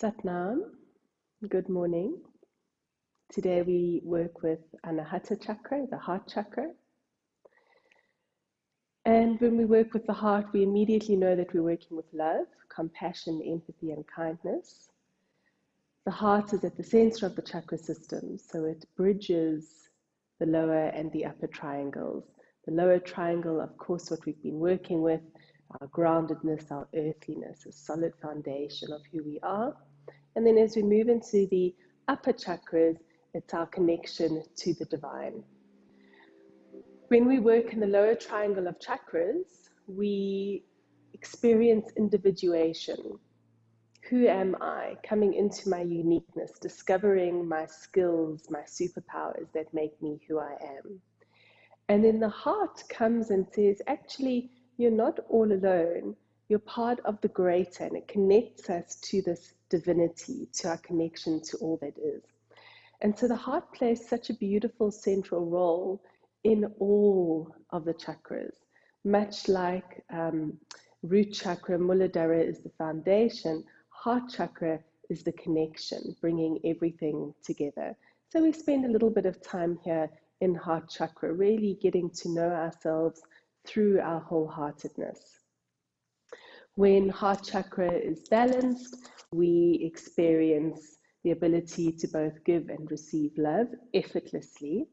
Satnam, good morning. Today we work with Anahata chakra, the heart chakra. And when we work with the heart, we immediately know that we're working with love, compassion, empathy, and kindness. The heart is at the center of the chakra system, so it bridges the lower and the upper triangles. The lower triangle, of course, what we've been working with, our groundedness, our earthliness, a solid foundation of who we are. And then as we move into the upper chakras, it's our connection to the divine. When we work in the lower triangle of chakras, we experience individuation. Who am I? Coming into my uniqueness, discovering my skills, my superpowers that make me who I am. And then the heart comes and says, actually, you're not all alone. You're part of the greater, and it connects us to this divinity, to our connection to all that is. And so the heart plays such a beautiful central role in all of the chakras, much like root chakra, Muladhara is the foundation, heart chakra is the connection, bringing everything together. So we spend a little bit of time here in heart chakra, really getting to know ourselves through our wholeheartedness. When heart chakra is balanced, we experience the ability to both give and receive love effortlessly.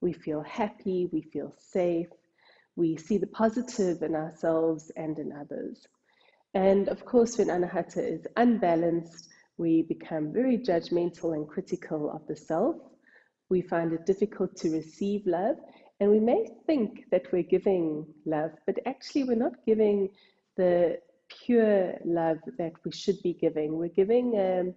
We feel happy, we feel safe, we see the positive in ourselves and in others. And of course, when Anahata is unbalanced, we become very judgmental and critical of the self. We find it difficult to receive love, and we may think that we're giving love, but actually we're not giving the pure love that we should be giving. We're giving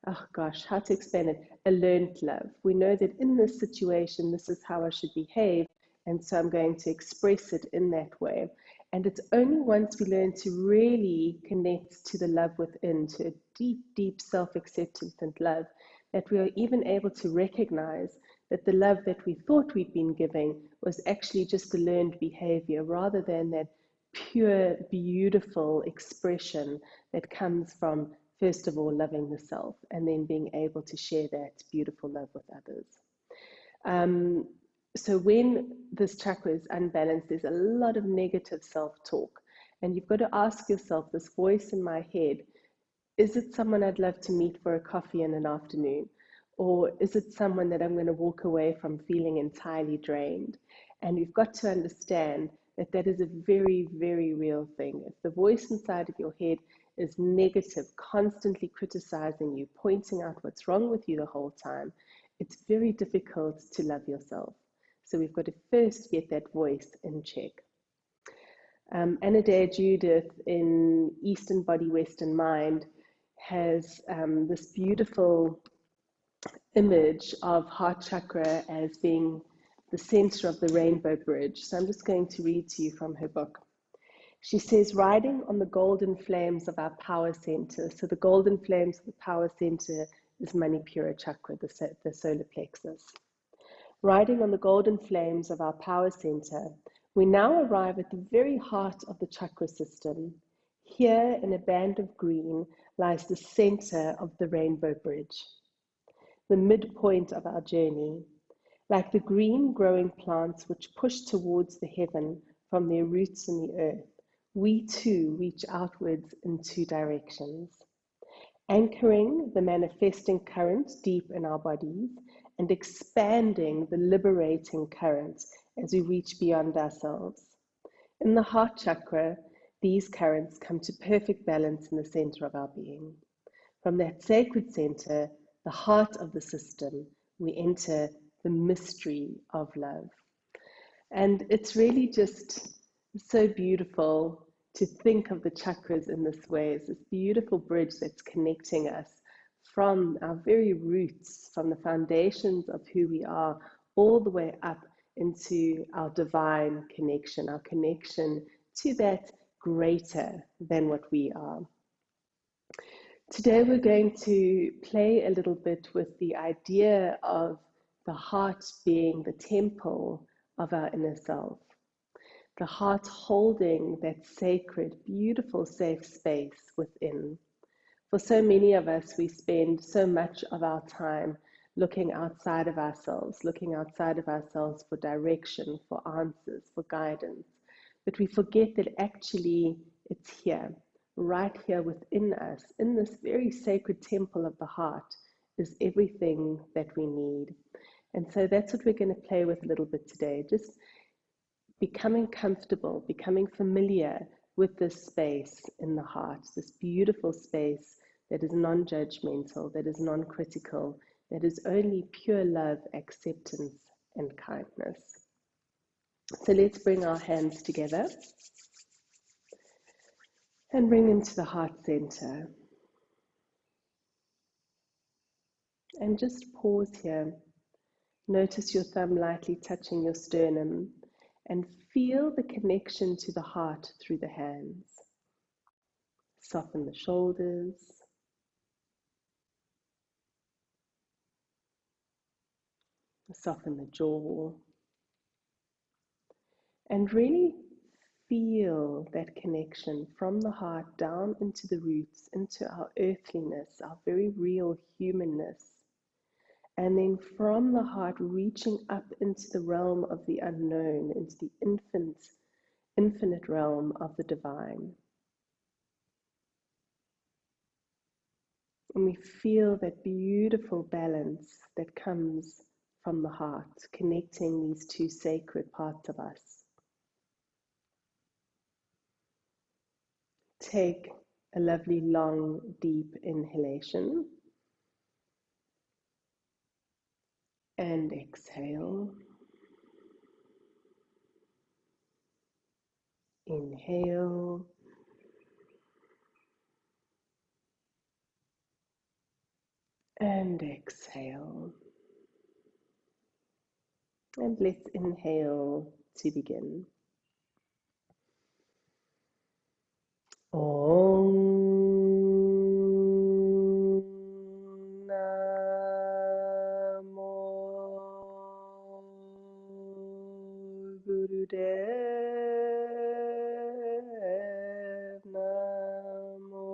how to explain it? A learned love. We know that in this situation, this is how I should behave, and so I'm going to express it in that way. And it's only once we learn to really connect to the love within, to a deep, deep self-acceptance and love, that we are even able to recognize that the love that we thought we'd been giving was actually just a learned behavior, rather than that pure, beautiful expression that comes from, first of all, loving the self, and then being able to share that beautiful love with others. So when this chakra is unbalanced, there's a lot of negative self-talk. And you've got to ask yourself, this voice in my head, is it someone I'd love to meet for a coffee in an afternoon? Or is it someone that I'm going to walk away from feeling entirely drained? And you've got to understand that that is a very, very real thing. If the voice inside of your head is negative, constantly criticizing you, pointing out what's wrong with you the whole time, it's very difficult to love yourself. So we've got to first get that voice in check. Anahata Judith in Eastern Body, Western Mind has this beautiful image of heart chakra as being the center of the rainbow bridge. So I'm just going to read to you from her book. She says, riding on the golden flames of our power center. So the golden flames of the power center is Manipura chakra, the solar plexus. Riding on the golden flames of our power center, we now arrive at the very heart of the chakra system. Here in a band of green lies the center of the rainbow bridge, the midpoint of our journey. Like the green growing plants which push towards the heaven from their roots in the earth, we too reach outwards in two directions, anchoring the manifesting current deep in our bodies and expanding the liberating current as we reach beyond ourselves. In the heart chakra, these currents come to perfect balance in the center of our being. From that sacred center, the heart of the system, we enter the mystery of love. And it's really just so beautiful to think of the chakras in this way, as this beautiful bridge that's connecting us from our very roots, from the foundations of who we are, all the way up into our divine connection, our connection to that greater than what we are. Today we're going to play a little bit with the idea of the heart being the temple of our inner self. The heart holding that sacred, beautiful, safe space within For so many of us, we spend so much of our time looking outside of ourselves, for direction, for answers, for guidance. But we forget that actually it's here, right here within us, in this very sacred temple of the heart, is everything that we need. And so that's what we're going to play with a little bit today. Just becoming comfortable, becoming familiar with this space in the heart, this beautiful space that is non judgmental, that is non critical, that is only pure love, acceptance, and kindness. So let's bring our hands together and bring them to the heart center. And just pause here. Notice your thumb lightly touching your sternum and feel the connection to the heart through the hands. Soften the shoulders. Soften the jaw. And really feel that connection from the heart down into the roots, into our earthliness, our very real humanness. And then from the heart, reaching up into the realm of the unknown, into the infinite realm of the divine. And we feel that beautiful balance that comes from the heart, connecting these two sacred parts of us. Take a lovely, long, deep inhalation. And exhale. Inhale. And exhale. And let's inhale to begin. Om Namo Gurudev Namo.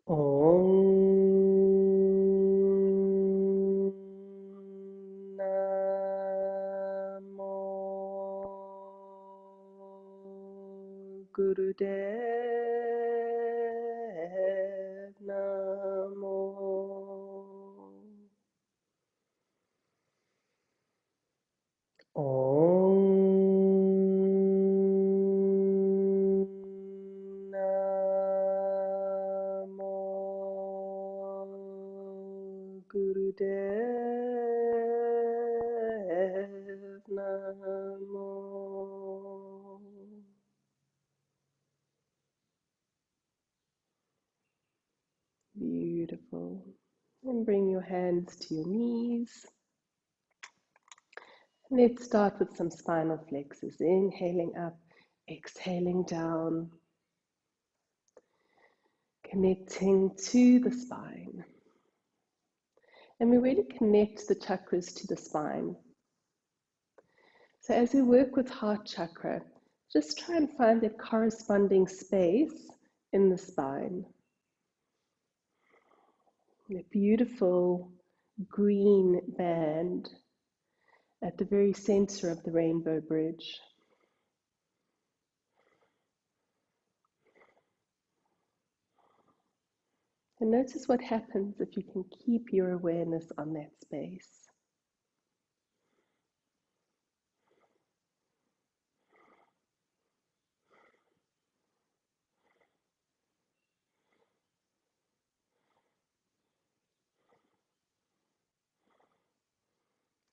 Om Namo Gurudev Namo. Om Namo Gurudev Namo. Beautiful. And bring your hands to your knees. Let's start with some spinal flexors. Inhaling up, exhaling down, connecting to the spine. And we really connect the chakras to the spine. So as we work with heart chakra, just try and find that corresponding space in the spine. The beautiful green band at the very center of the rainbow bridge. And notice what happens if you can keep your awareness on that space.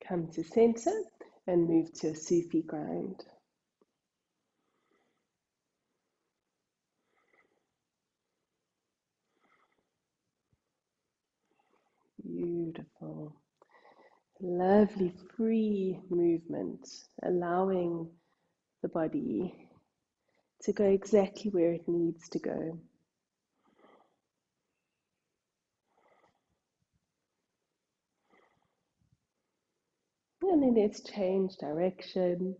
Come to center and move to a Sufi grind. Beautiful. Lovely free movement, allowing the body to go exactly where it needs to go. And then let's change direction.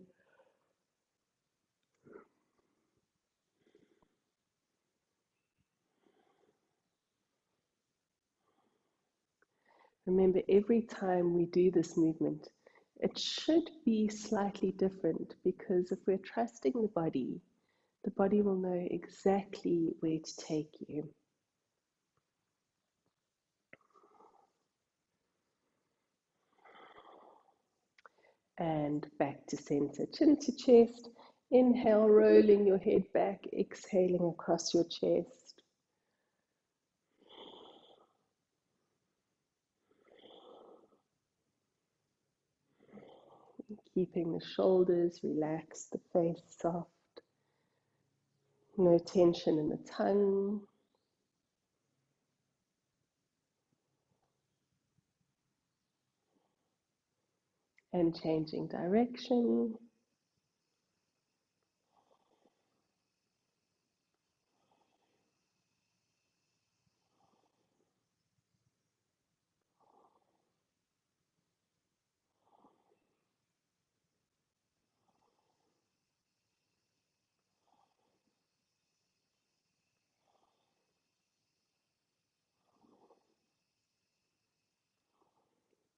Remember, every time we do this movement, it should be slightly different, because if we're trusting the body will know exactly where to take you. And back to center, chin to chest. Inhale, rolling your head back, exhaling across your chest. Keeping the shoulders relaxed, the face soft. No tension in the tongue. And changing direction.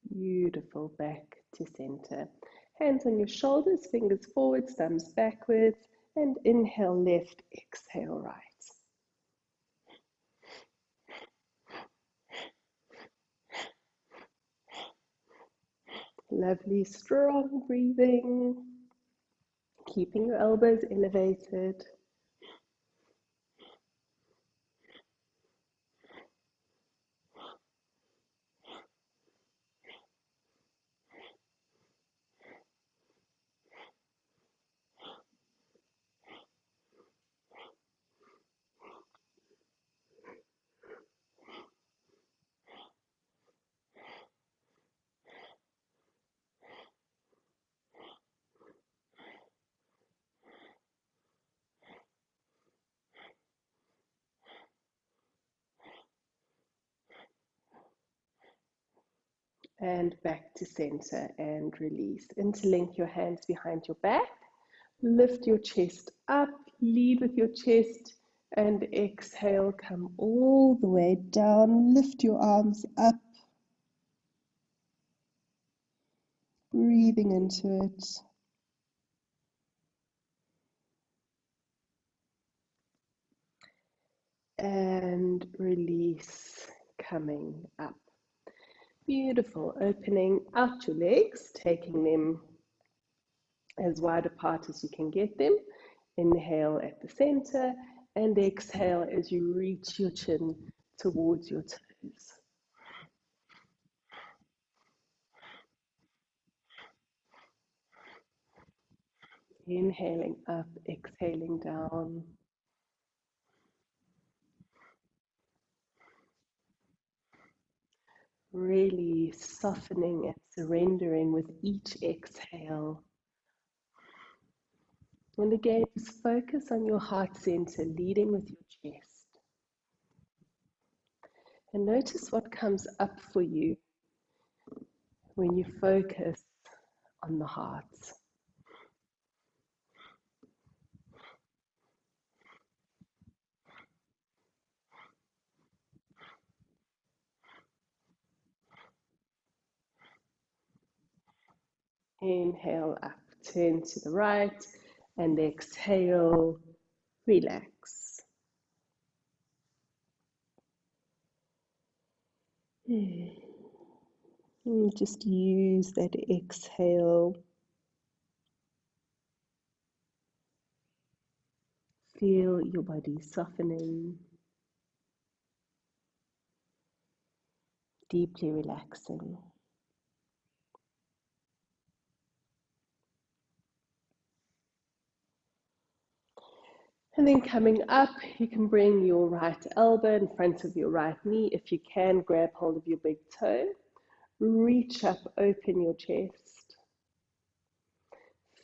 Beautiful, back to center. Hands on your shoulders, fingers forwards, thumbs backwards, and inhale left, exhale right. Lovely, strong breathing. Keeping your elbows elevated. And back to center and release. Interlink your hands behind your back. Lift your chest up, lead with your chest, and exhale, come all the way down. Lift your arms up, breathing into it. And release, coming up. Beautiful. Opening out your legs, taking them as wide apart as you can get them. Inhale at the center and exhale as you reach your chin towards your toes. Inhaling up, exhaling down. Really softening and surrendering with each exhale. And again, just focus on your heart center, leading with your chest. And notice what comes up for you when you focus on the heart. Inhale up, turn to the right, and exhale, relax. Just use that exhale. Feel your body softening, deeply relaxing. And then coming up, you can bring your right elbow in front of your right knee. If you can, grab hold of your big toe. Reach up, open your chest.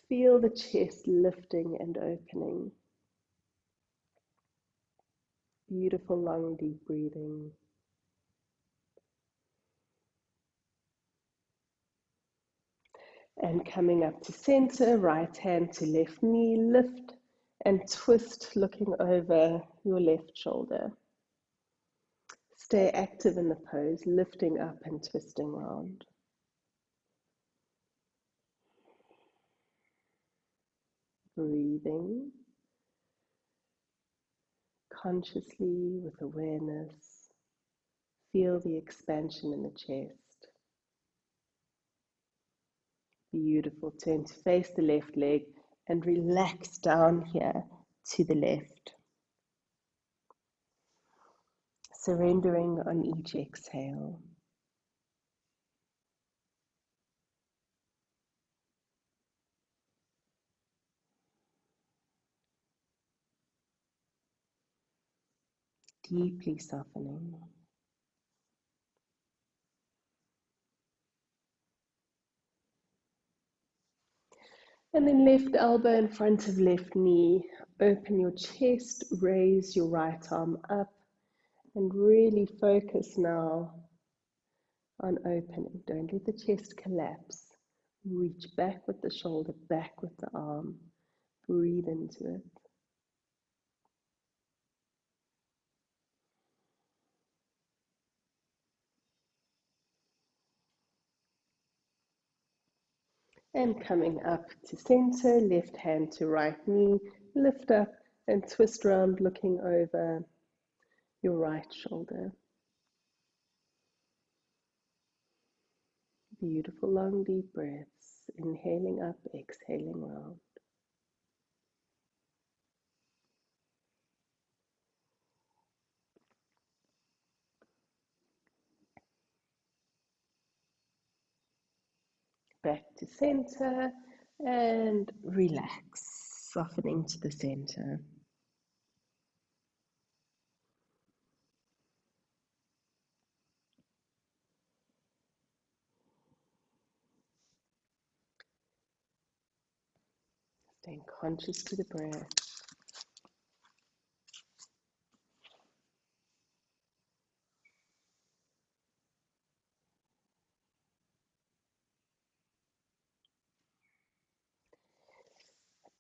Feel the chest lifting and opening. Beautiful, long, deep breathing. And coming up to center, right hand to left knee, lift and twist, looking over your left shoulder. Stay active in the pose, lifting up and twisting round. Breathing consciously with awareness. Feel the expansion in the chest. Beautiful. Turn to face the left leg and relax down here to the left. Surrendering on each exhale. Deeply softening. And then left elbow in front of left knee. Open your chest, raise your right arm up, and really focus now on opening. Don't let the chest collapse. Reach back with the shoulder, back with the arm. Breathe into it. And coming up to center, left hand to right knee, lift up and twist around, looking over your right shoulder. Beautiful long deep breaths, inhaling up, exhaling round. Back to center and relax, softening to the center. Staying conscious to the breath.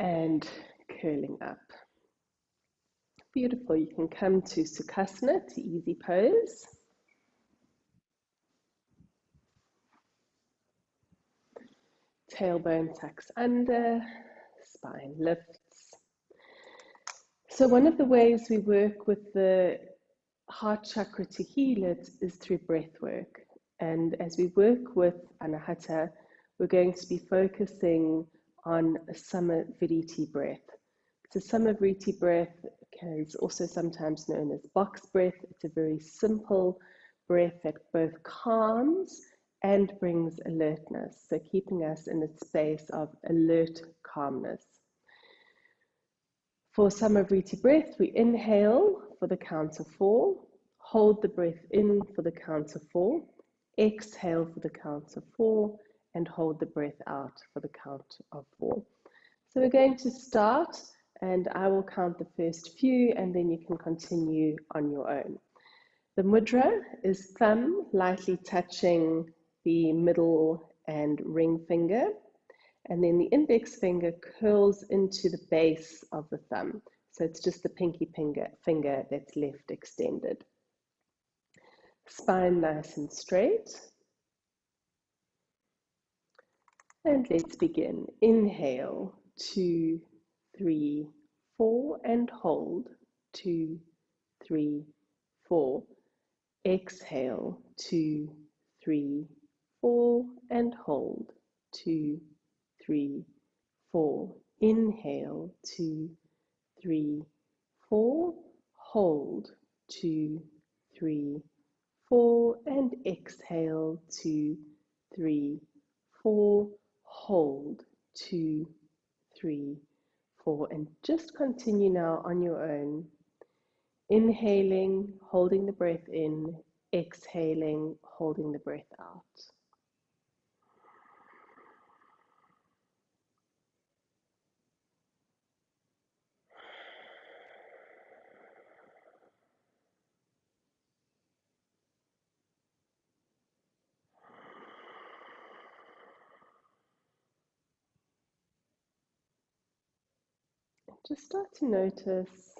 And curling up. Beautiful. You can come to Sukhasana, to easy pose. Tailbone tucks under, spine lifts. So one of the ways we work with the heart chakra to heal it is through breath work. And as we work with Anahata, we're going to be focusing on a Samavriti breath. So Samavriti breath is also sometimes known as box breath. It's a very simple breath that both calms and brings alertness, so keeping us in a space of alert calmness. For Samavriti breath, we inhale for the count of 4, hold the breath in for the count of 4, exhale for the count of 4, and hold the breath out for the count of 4. So we're going to start, and I will count the first few, and then you can continue on your own. The mudra is thumb lightly touching the middle and ring finger, and then the index finger curls into the base of the thumb. So it's just the pinky finger that's left extended. Spine nice and straight. And let's begin. Inhale, 2, 3, 4, and hold. 2, 3, 4. Exhale, 2, 3, 4, and hold. 2, 3, 4. Inhale, 2, 3, 4. Hold, 2, 3, 4. And exhale, 2, 3, 4. Hold, 2, 3, 4. And just continue now on your own. Inhaling, holding the breath in, exhaling, holding the breath out. Just start to notice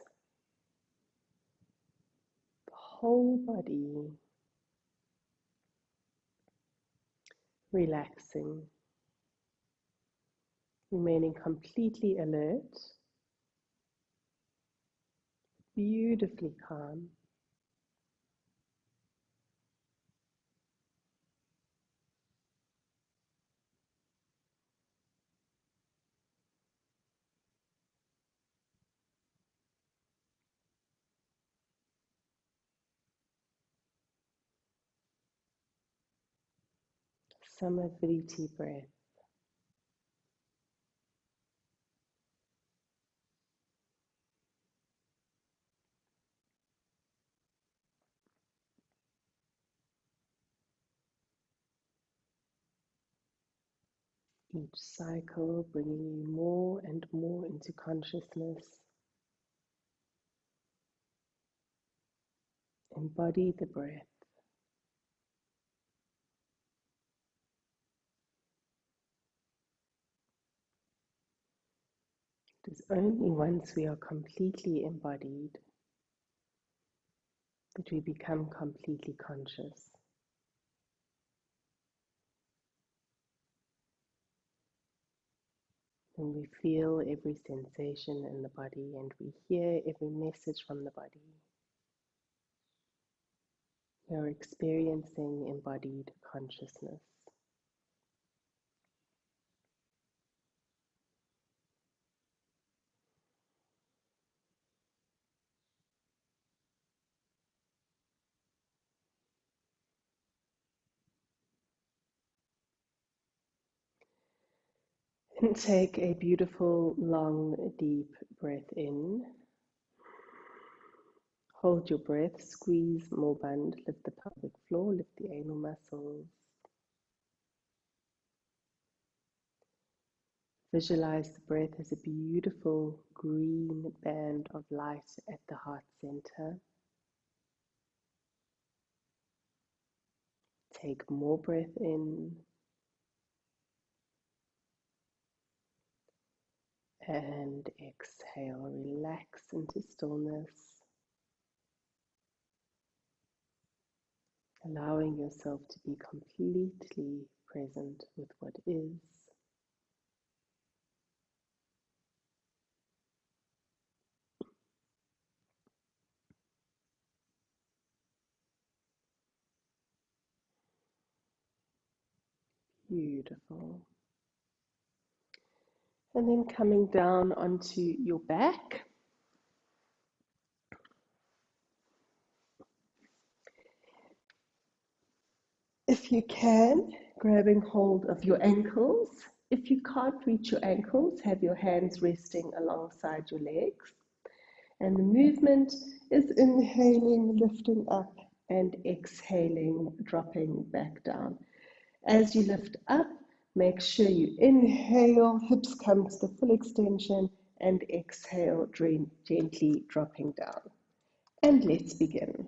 the whole body, relaxing, remaining completely alert, beautifully calm. Samavriti breath. Each cycle bringing you more and more into consciousness. Embody the breath. It is only once we are completely embodied that we become completely conscious. When we feel every sensation in the body and we hear every message from the body, we are experiencing embodied consciousness. And take a beautiful, long, deep breath in. Hold your breath, squeeze more band, lift the pelvic floor, lift the anal muscles. Visualize the breath as a beautiful green band of light at the heart center. Take more breath in and exhale. Relax into stillness, allowing yourself to be completely present with what is. Beautiful. And then coming down onto your back. If you can, grabbing hold of your ankles. If you can't reach your ankles, have your hands resting alongside your legs. And the movement is inhaling, lifting up, and exhaling, dropping back down. As you lift up, make sure you inhale, hips come to the full extension, and exhale, gently dropping down. And let's begin.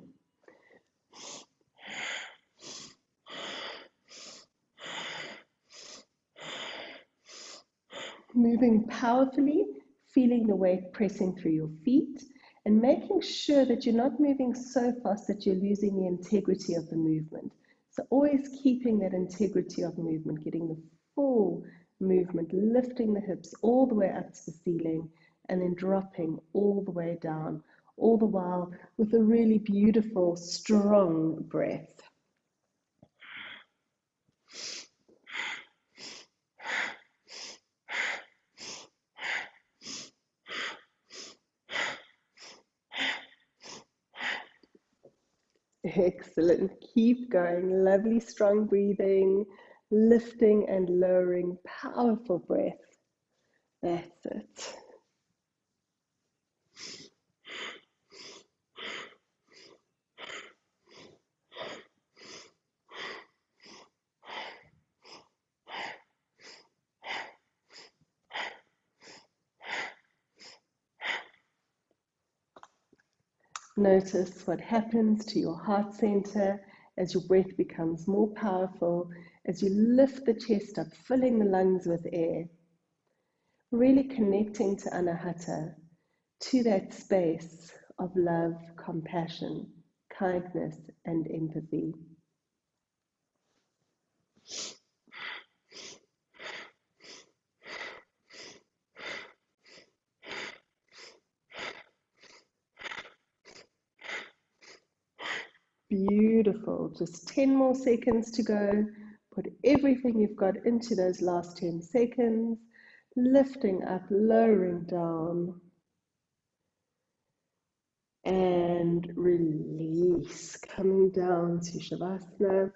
Moving powerfully, feeling the weight pressing through your feet, and making sure that you're not moving so fast that you're losing the integrity of the movement. So always keeping that integrity of movement, getting the full movement, lifting the hips all the way up to the ceiling, and then dropping all the way down, all the while with a really beautiful, strong breath. Excellent. Keep going. Lovely, strong breathing, lifting and lowering. Powerful breath. That's it. Notice what happens to your heart center as your breath becomes more powerful, as you lift the chest up, filling the lungs with air. Really connecting to Anahata, to that space of love, compassion, kindness, and empathy. Beautiful. Just 10 more seconds to go. Put everything you've got into those last 10 seconds, lifting up, lowering down, and release. Coming down to Shavasana.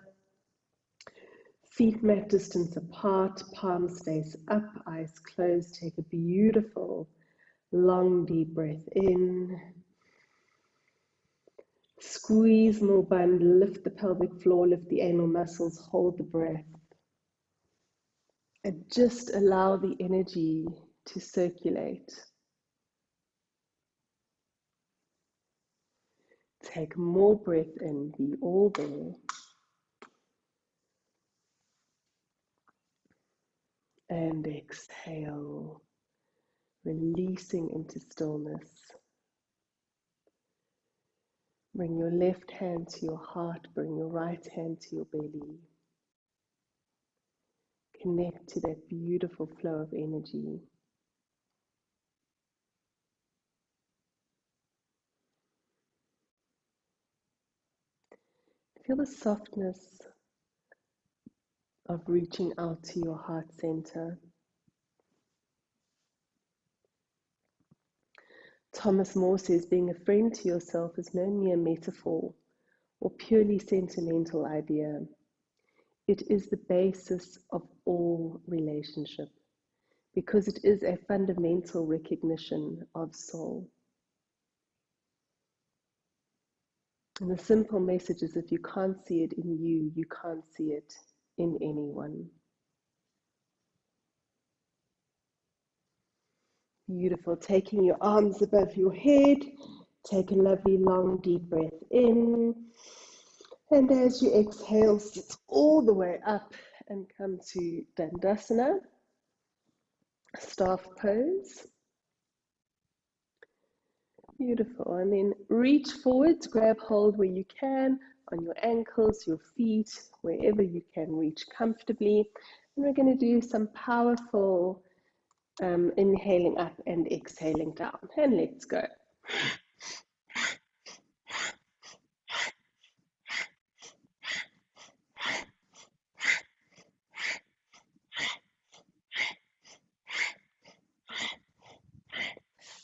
Feet mat distance apart, palms face up, eyes closed. Take a beautiful, long, deep breath in. Squeeze more bund, lift the pelvic floor, lift the anal muscles, hold the breath. And just allow the energy to circulate. Take more breath in, be all there. And exhale, releasing into stillness. Bring your left hand to your heart, bring your right hand to your belly. Connect to that beautiful flow of energy. Feel the softness of reaching out to your heart center. Thomas More says, being a friend to yourself is no mere metaphor or purely sentimental idea. It is the basis of all relationship because it is a fundamental recognition of soul. And the simple message is, if you can't see it in you, you can't see it in anyone. Beautiful. Taking your arms above your head, take a lovely long deep breath in. And as you exhale, sit all the way up and come to Dandasana, staff pose. Beautiful. And then reach forwards, grab hold where you can, on your ankles, your feet, wherever you can reach comfortably. And we're going to do some powerful inhaling up and exhaling down. And let's go.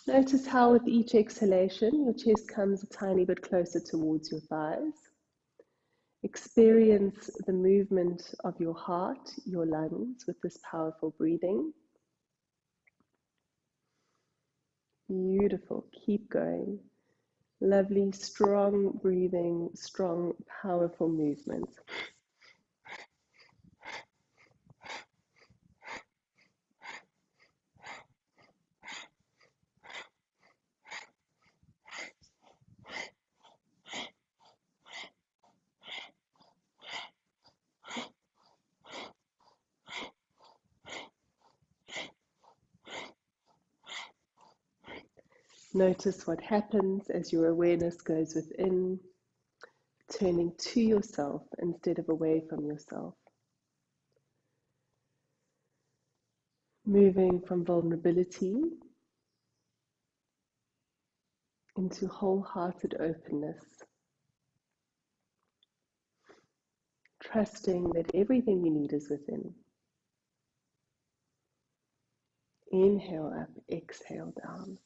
Notice how with each exhalation, your chest comes a tiny bit closer towards your thighs. Experience the movement of your heart, your lungs with this powerful breathing. Beautiful. Keep going. Lovely, strong breathing, strong, powerful movement. Notice what happens as your awareness goes within, turning to yourself instead of away from yourself. Moving from vulnerability into wholehearted openness. Trusting that everything you need is within. Inhale up, exhale down.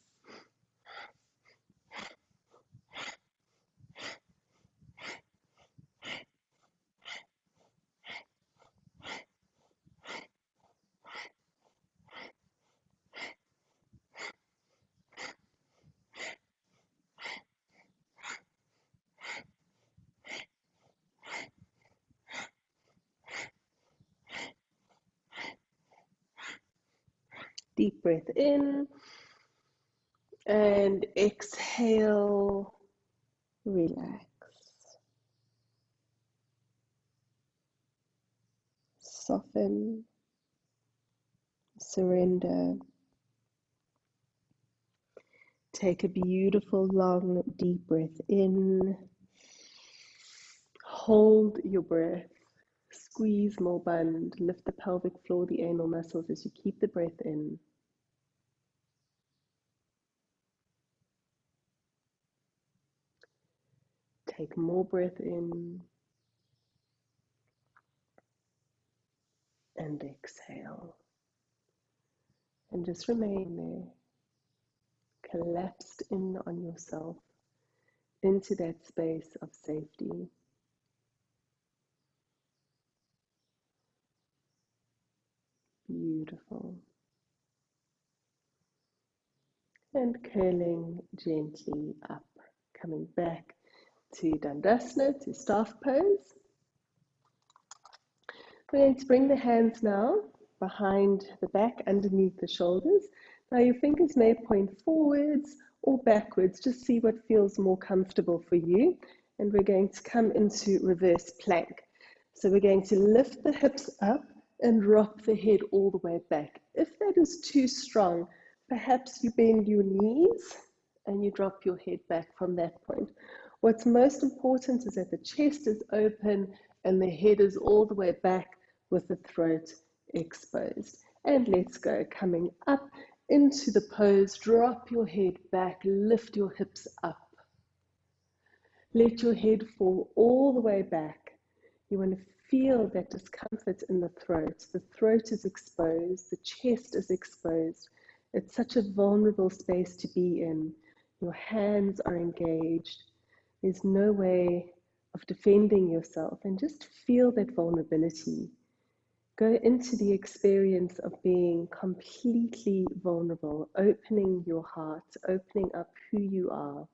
Deep breath in and exhale, relax. Soften, surrender. Take a beautiful long deep breath in Hold your breath. Squeeze more bund. Lift the pelvic floor, the anal muscles as you keep the breath in. Take more breath in. And exhale. And just remain there, collapsed in on yourself, into that space of safety. Beautiful. And curling gently up, coming back to Dandasana, to staff pose. We're going to bring the hands now behind the back, underneath the shoulders. Now your fingers may point forwards or backwards, just see what feels more comfortable for you. And we're going to come into reverse plank. So we're going to lift the hips up and drop the head all the way back. If that is too strong, perhaps you bend your knees and you drop your head back from that point. What's most important is that the chest is open and the head is all the way back with the throat exposed. And let's go, coming up into the pose, drop your head back, lift your hips up. Let your head fall all the way back. You want to feel that discomfort in the throat. The throat is exposed, the chest is exposed. It's such a vulnerable space to be in. Your hands are engaged. There's no way of defending yourself, and just feel that vulnerability. Go into the experience of being completely vulnerable, opening your heart, opening up who you are.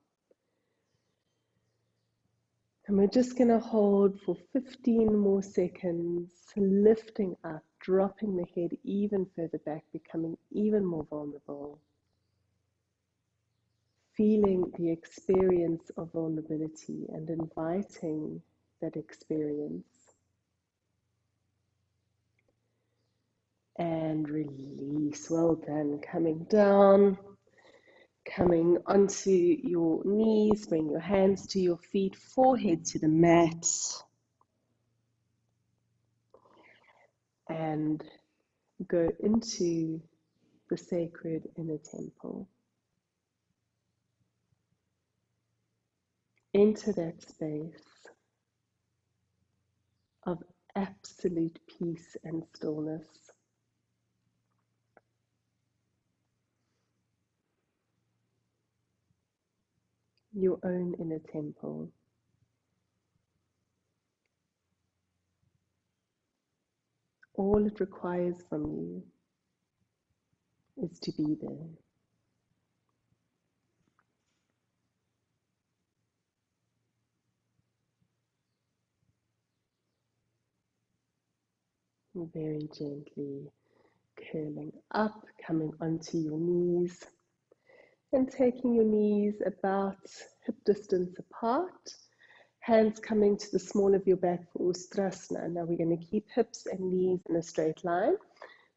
And we're just going to hold for 15 more seconds, lifting up, dropping the head even further back, becoming even more vulnerable. Feeling the experience of vulnerability and inviting that experience. And release. Well done. Coming down, coming onto your knees, bring your hands to your feet, forehead to the mat. And go into the sacred inner temple. Enter that space of absolute peace and stillness. Your own inner temple. All it requires from you is to be there. Very gently curling up, coming onto your knees, and taking your knees about hip distance apart. Hands coming to the small of your back for Ustrasana. Now we're going to keep hips and knees in a straight line.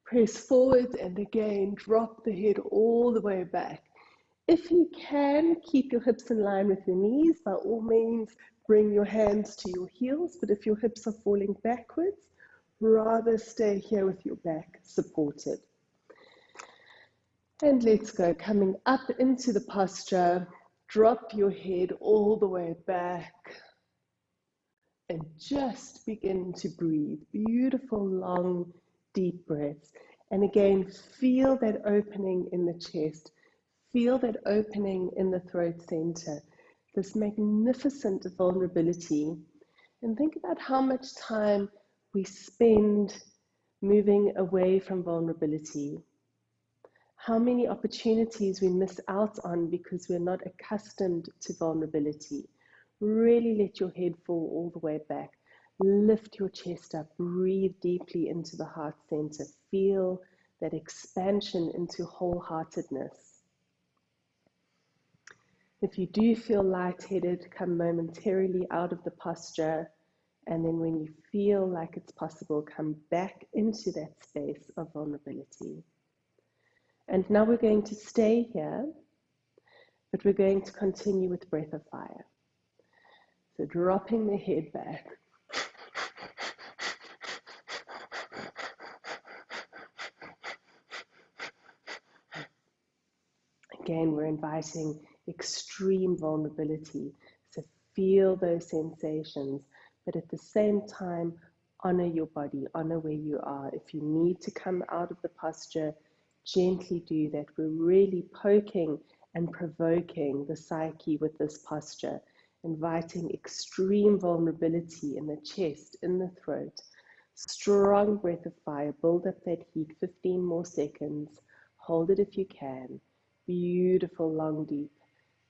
Press forward and again drop the head all the way back. If you can, keep your hips in line with your knees. By all means, bring your hands to your heels. But if your hips are falling backwards, rather stay here with your back supported. And let's go, coming up into the posture. Drop your head all the way back. And just begin to breathe. Beautiful, long, deep breaths. And again, feel that opening in the chest. Feel that opening in the throat center. This magnificent vulnerability. And think about how much time we spend moving away from vulnerability. How many opportunities we miss out on because we're not accustomed to vulnerability. Really let your head fall all the way back. Lift your chest up. Breathe deeply into the heart center. Feel that expansion into wholeheartedness. If you do feel lightheaded, come momentarily out of the posture. And then when you feel like it's possible, come back into that space of vulnerability. And now we're going to stay here, but we're going to continue with breath of fire. So dropping the head back, Again, we're inviting extreme vulnerability. So feel those sensations, but at the same time, honor your body, honor where you are. If you need to come out of the posture, gently do that. We're really poking and provoking the psyche with this posture, inviting extreme vulnerability in the chest, in the throat. Strong breath of fire, build up that heat, 15 more seconds. Hold it if you can. Beautiful, long, deep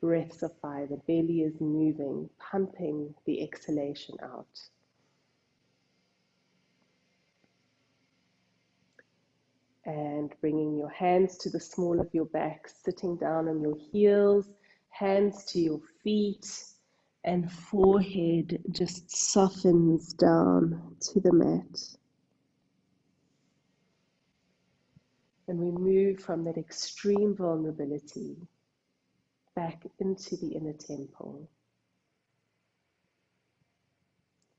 breaths of fire. The belly is moving, pumping the exhalation out. And bringing your hands to the small of your back, sitting down on your heels, hands to your feet, and forehead just softens down to the mat. And we move from that extreme vulnerability back into the inner temple,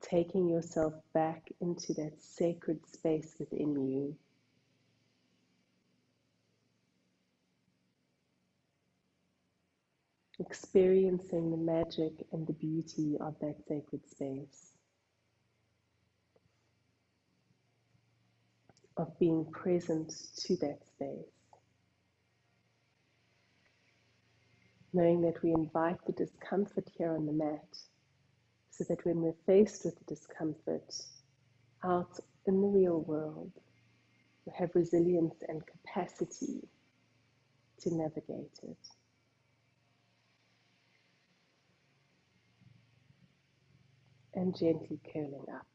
taking yourself back into that sacred space within you. Experiencing the magic and the beauty of that sacred space, of being present to that space, knowing that we invite the discomfort here on the mat, so that when we're faced with the discomfort out in the real world, we have resilience and capacity to navigate it. And gently curling up.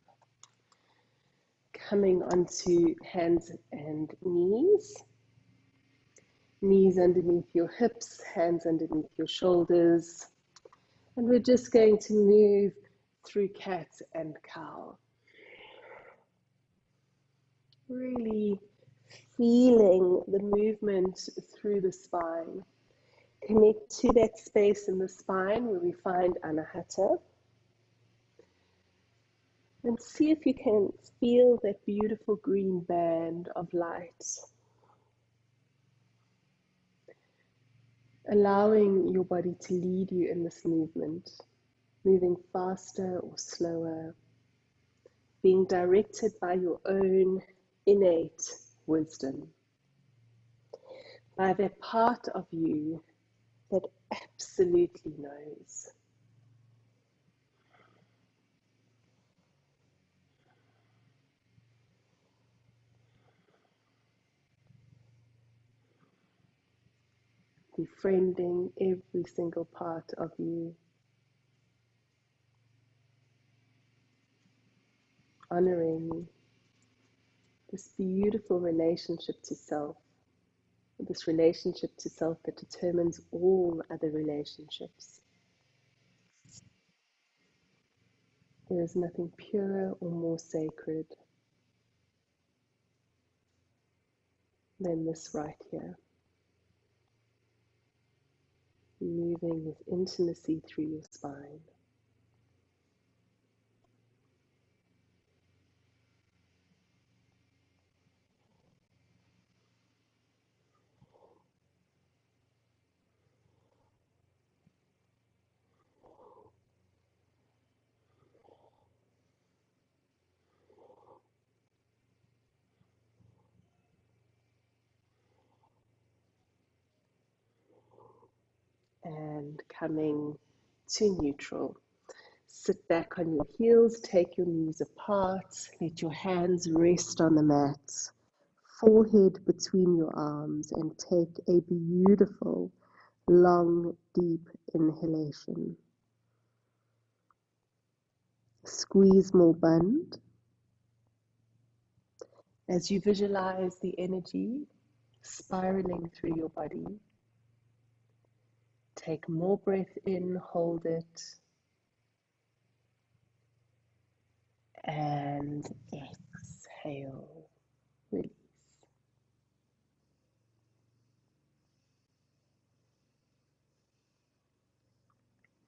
Coming onto hands and knees. Knees underneath your hips, hands underneath your shoulders. And we're just going to move through cat and cow. Really feeling the movement through the spine. Connect to that space in the spine where we find Anahata. And see if you can feel that beautiful green band of light. Allowing your body to lead you in this movement, moving faster or slower, being directed by your own innate wisdom, by that part of you that absolutely knows. Befriending every single part of you, honoring this beautiful relationship to self, this relationship to self that determines all other relationships. There is nothing purer or more sacred than this right here. Moving with intimacy through your spine. And coming to neutral. Sit back on your heels, take your knees apart, let your hands rest on the mat, forehead between your arms, and take a beautiful, long, deep inhalation. Squeeze more bund. As you visualize the energy spiraling through your body, take more breath in, hold it, and exhale, release.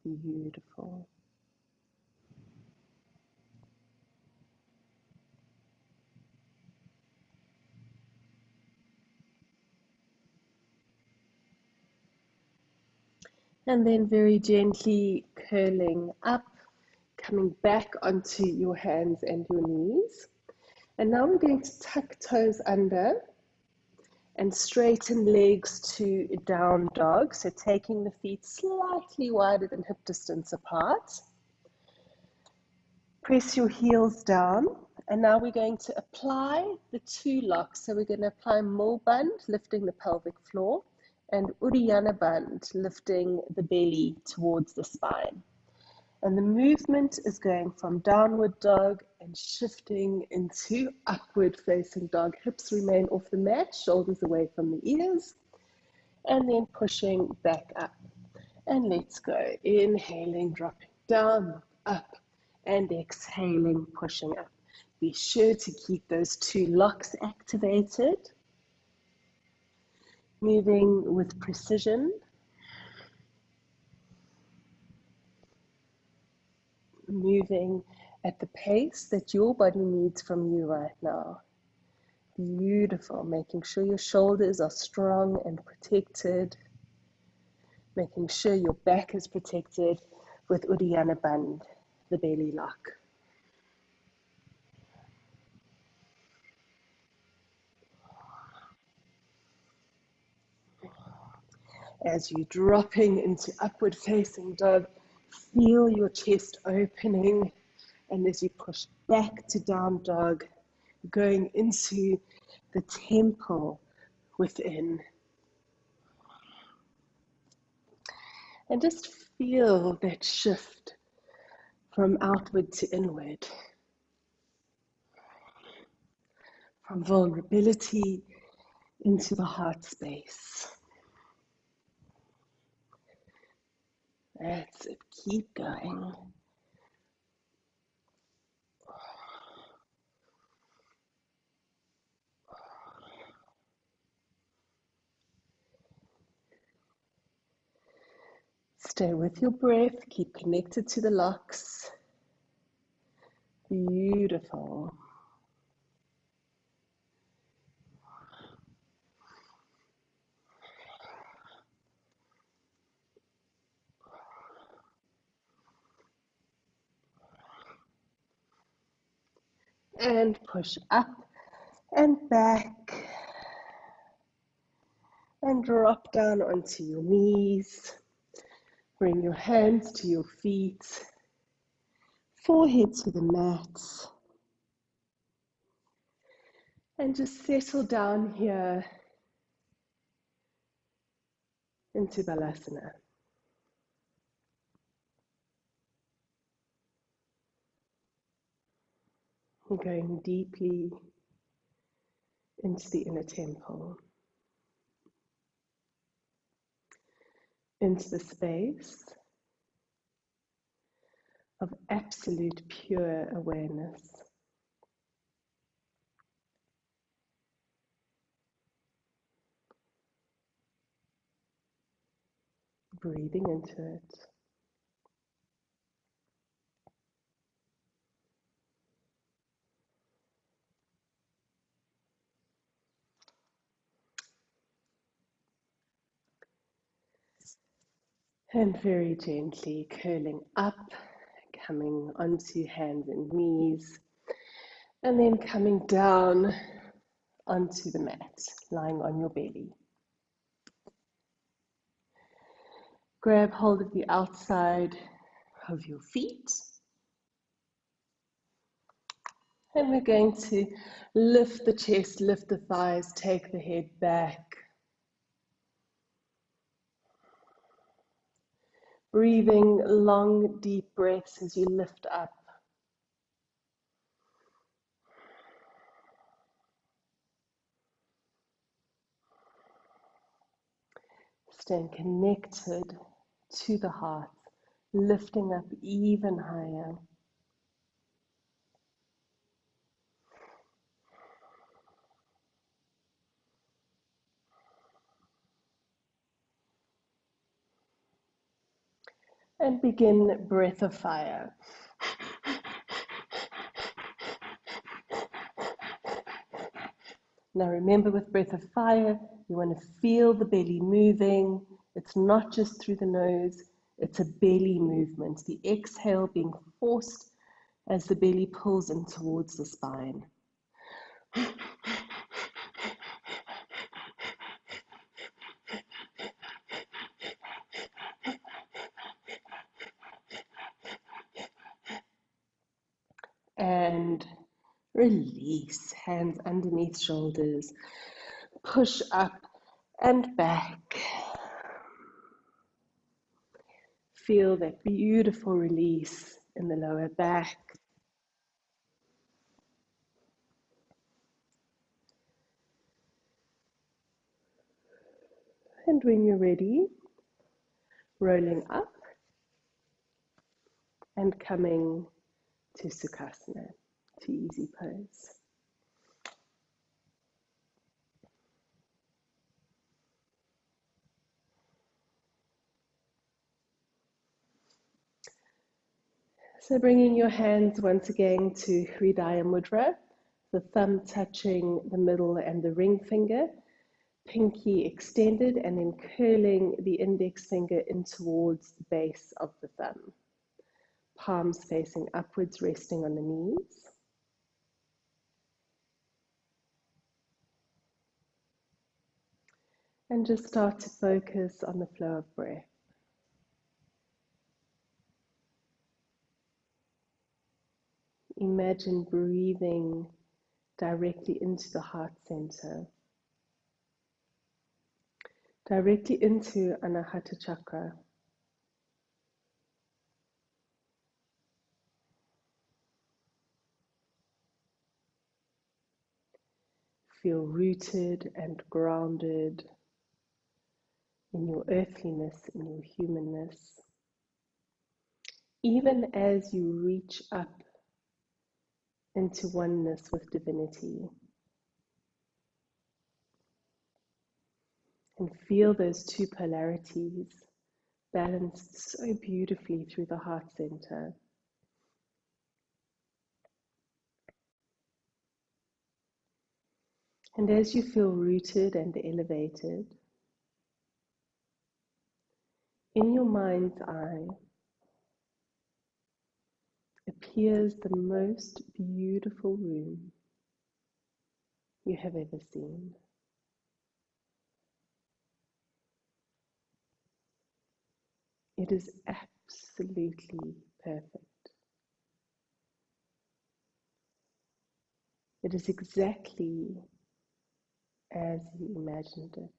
Beautiful. And then very gently curling up, coming back onto your hands and your knees. And now we're going to tuck toes under and straighten legs to down dog. So taking the feet slightly wider than hip distance apart. Press your heels down. And now we're going to apply the two locks. So we're going to apply Mul Band, lifting the pelvic floor, and Uddiyana Band, lifting the belly towards the spine. And the movement is going from downward dog and shifting into upward facing dog. Hips remain off the mat, shoulders away from the ears, and then pushing back up. And let's go. Inhaling, dropping down, up, and exhaling, pushing up. Be sure to keep those two locks activated. Moving with precision. Moving at the pace that your body needs from you right now. Beautiful. Making sure your shoulders are strong and protected. Making sure your back is protected with Uddiyana Band, the belly lock. As you're dropping into upward facing dog, feel your chest opening. And as you push back to down dog, going into the temple within. And just feel that shift from outward to inward, from vulnerability into the heart space. That's it. Keep going. Stay with your breath. Keep connected to the locks. Beautiful. And push up and back. And drop down onto your knees. Bring your hands to your feet. Forehead to the mat. And just settle down here into Balasana. Going deeply into the inner temple, into the space of absolute pure awareness. Breathing into it. And very gently curling up, coming onto hands and knees, and then coming down onto the mat, lying on your belly. Grab hold of the outside of your feet. And we're going to lift the chest, lift the thighs, take the head back. Breathing long, deep breaths as you lift up. Staying connected to the heart, lifting up even higher. And begin breath of fire. Now remember, with breath of fire, you want to feel the belly moving It's not just through the nose, it's a belly movement, the exhale being forced as the belly pulls in towards the spine. And release, hands underneath shoulders, push up and back. Feel that beautiful release in the lower back. And when you're ready, rolling up and coming to Sukhasana, to easy pose. So bringing your hands once again to Hridaya Mudra, the thumb touching the middle and the ring finger, pinky extended, and then curling the index finger in towards the base of the thumb. Palms facing upwards, resting on the knees. And just start to focus on the flow of breath. Imagine breathing directly into the heart center, directly into Anahata chakra. Feel rooted and grounded in your earthliness, in your humanness. Even as you reach up into oneness with divinity. And feel those two polarities balanced so beautifully through the heart center. And as you feel rooted and elevated, in your mind's eye appears the most beautiful room you have ever seen. It is absolutely perfect. It is exactly as you imagined it.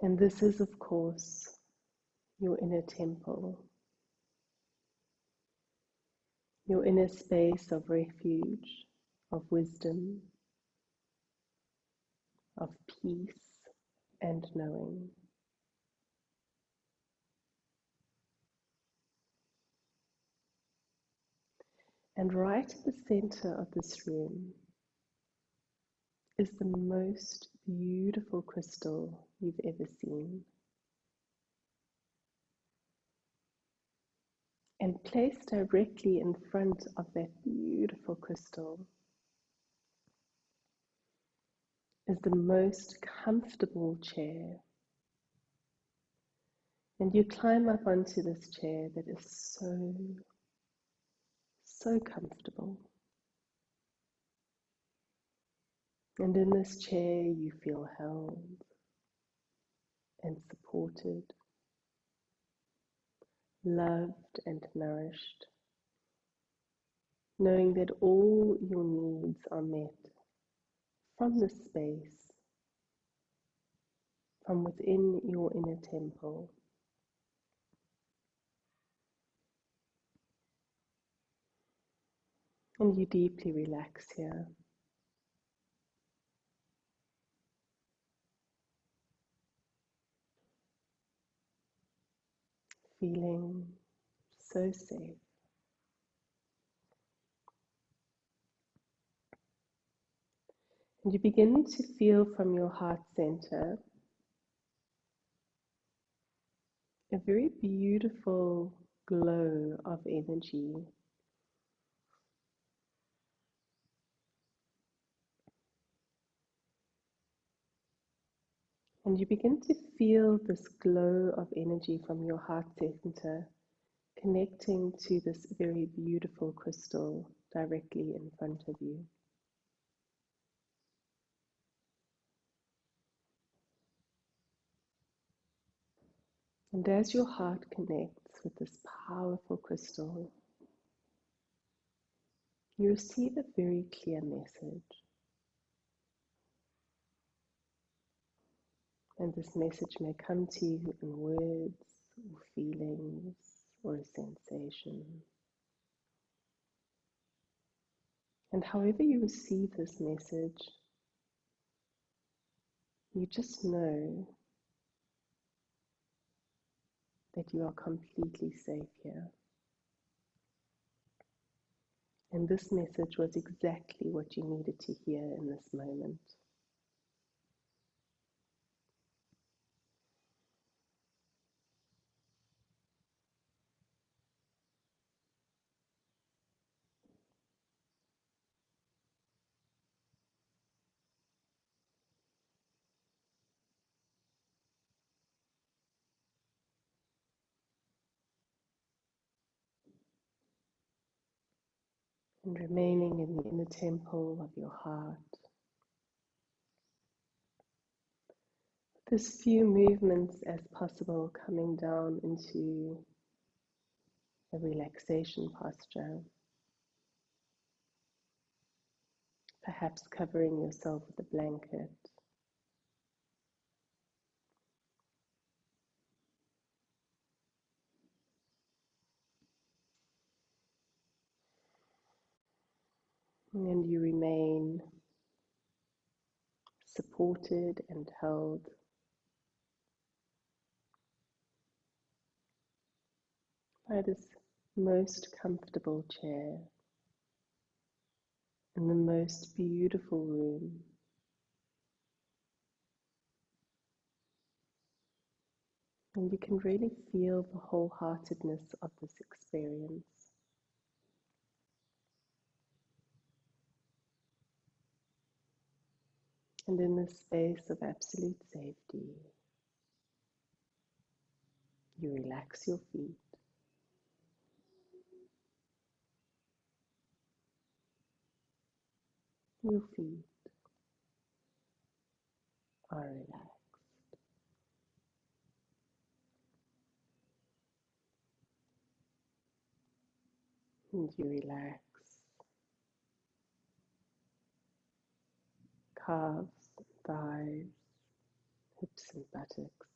And this is, of course, your inner temple, your inner space of refuge, of wisdom, of peace and knowing. And right at the center of this room is the most beautiful crystal you've ever seen. And placed directly in front of that beautiful crystal is the most comfortable chair. And you climb up onto this chair that is so comfortable. And in this chair you feel held and supported, loved and nourished, knowing that all your needs are met from this space, from within your inner temple. And you deeply relax here, feeling so safe. And you begin to feel from your heart center a very beautiful glow of energy. And you begin to feel this glow of energy from your heart center connecting to this very beautiful crystal directly in front of you. And as your heart connects with this powerful crystal, you receive a very clear message. And this message may come to you in words or feelings or a sensation. And however you receive this message, you just know that you are completely safe here. And this message was exactly what you needed to hear in this moment. And remaining in the inner temple of your heart, as few movements as possible coming down into a relaxation posture, perhaps covering yourself with a blanket. And you remain supported and held by this most comfortable chair in the most beautiful room. And you can really feel the wholeheartedness of this experience. And in this space of absolute safety, you relax your feet. Your feet are relaxed. And you relax calves, thighs, hips and buttocks.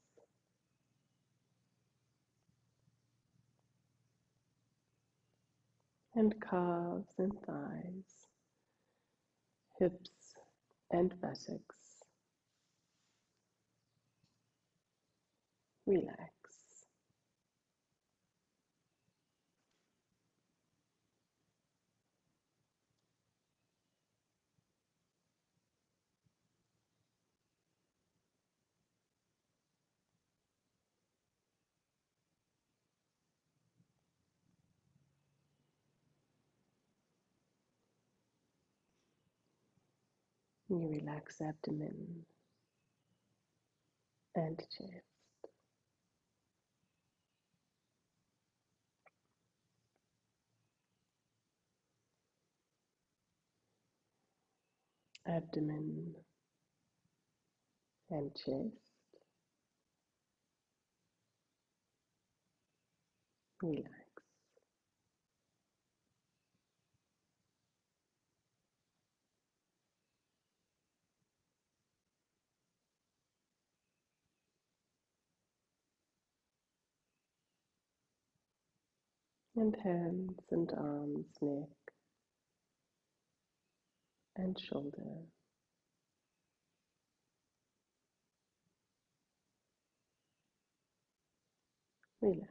And calves and thighs, hips and buttocks. Relax. You relax abdomen and chest. Abdomen and chest. Relax. And hands and arms, neck and shoulder. Relax.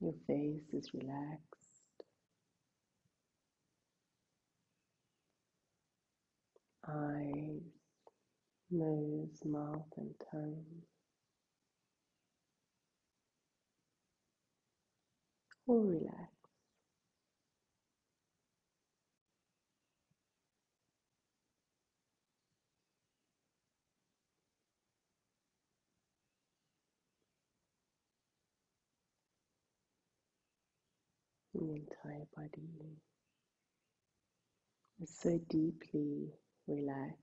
Your face is relaxed. Eyes, nose, mouth and tongue. All relaxed. The entire body is so deeply relaxed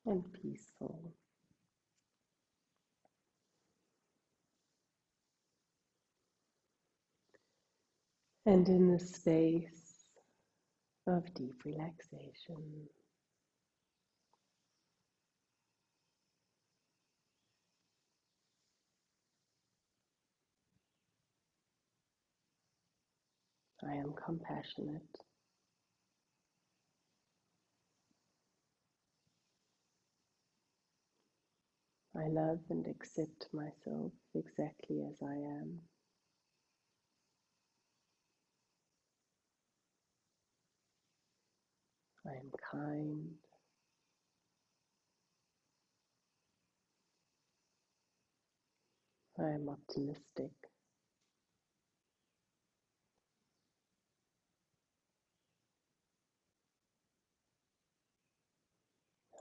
and peaceful. And in the space of deep relaxation, I am compassionate. I love and accept myself exactly as I am. I am kind. I am optimistic.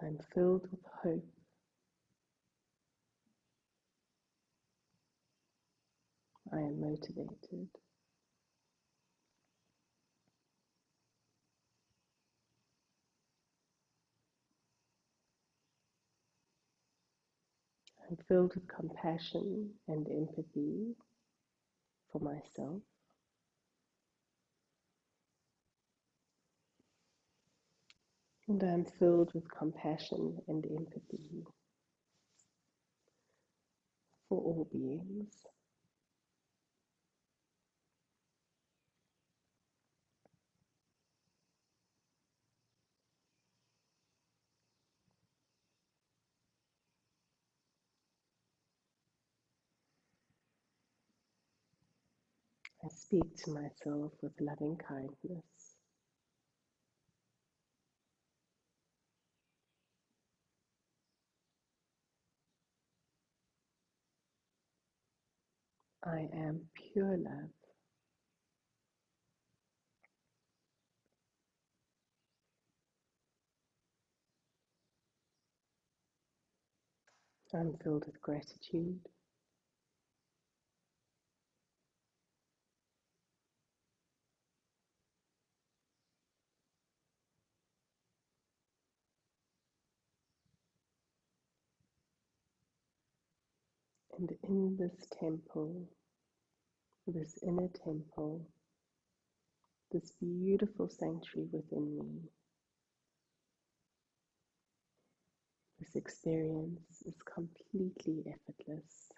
I'm filled with hope. I am motivated. I'm filled with compassion and empathy for myself. And I'm filled with compassion and empathy for all beings. I speak to myself with loving kindness. I am pure love. I'm filled with gratitude. And in this temple, this inner temple, this beautiful sanctuary within me, this experience is completely effortless.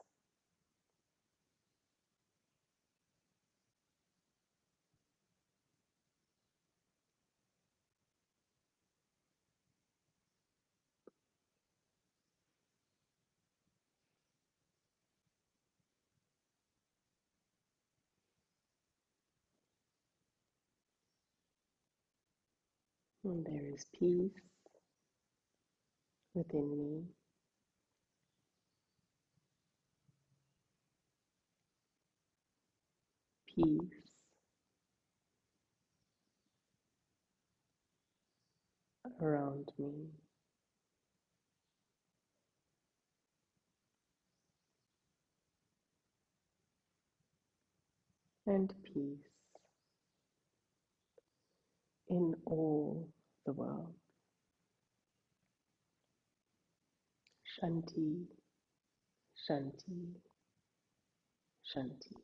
And there is peace within me, peace around me, and peace in all the world. Shanti, Shanti, Shanti.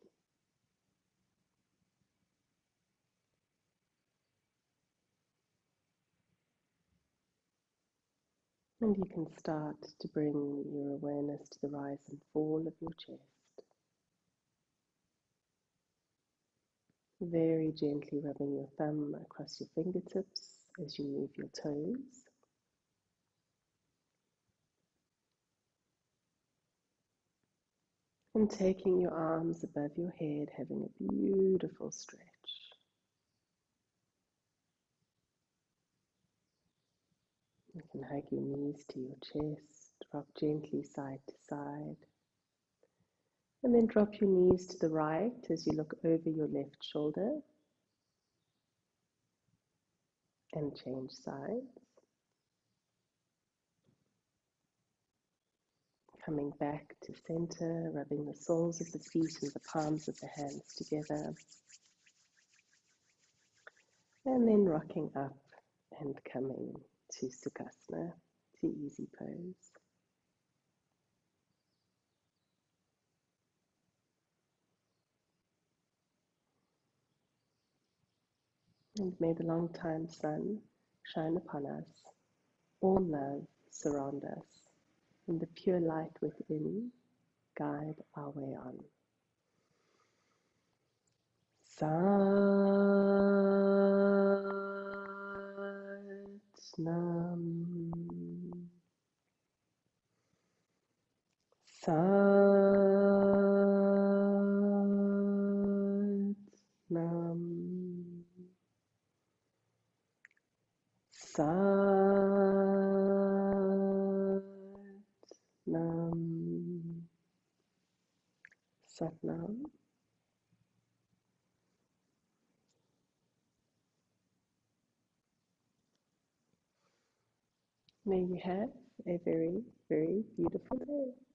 And you can start to bring your awareness to the rise and fall of your chest. Very gently rubbing your thumb across your fingertips as you move your toes. And taking your arms above your head, having a beautiful stretch. You can hug your knees to your chest, rock gently side to side. And then drop your knees to the right as you look over your left shoulder and change sides. Coming back to center, rubbing the soles of the feet and the palms of the hands together. And then rocking up and coming to Sukhasana, to easy pose. And may the long-time sun shine upon us, all love surround us, and the pure light within guide our way on. Sat Nam. Sat Nam. Sat Nam. Sat Nam. May you have a very, very beautiful day.